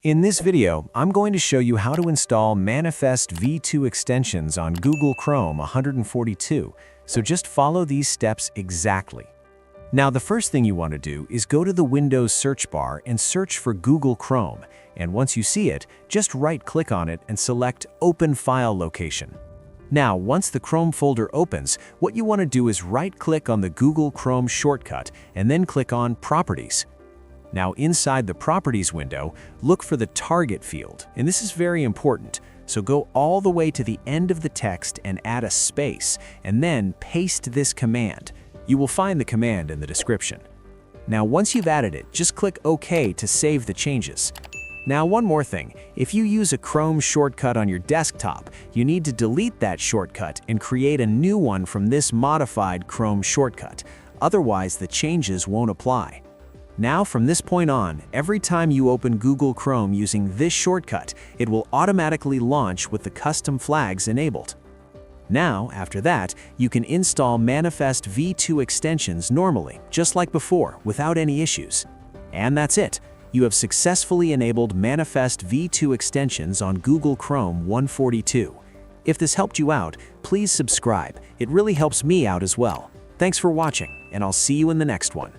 In this video, I'm going to show you how to install Manifest V2 extensions on Google Chrome 142, so just follow these steps exactly. Now, the first thing you want to do is go to the Windows search bar and search for Google Chrome, and once you see it, just right-click on it and select Open File Location. Now, once the Chrome folder opens, what you want to do is right-click on the Google Chrome shortcut and then click on Properties. Now, inside the Properties window, look for the Target field, and this is very important, so go all the way to the end of the text and add a space, and then paste this command. You will find the command in the description. Now, once you've added it, just click OK to save the changes. Now, one more thing, if you use a Chrome shortcut on your desktop, you need to delete that shortcut and create a new one from this modified Chrome shortcut. Otherwise, the changes won't apply. Now, from this point on, every time you open Google Chrome using this shortcut, it will automatically launch with the custom flags enabled. Now, after that, you can install Manifest V2 extensions normally, just like before, without any issues. And that's it. You have successfully enabled Manifest V2 extensions on Google Chrome 142. If this helped you out, please subscribe. It really helps me out as well. Thanks for watching, and I'll see you in the next one.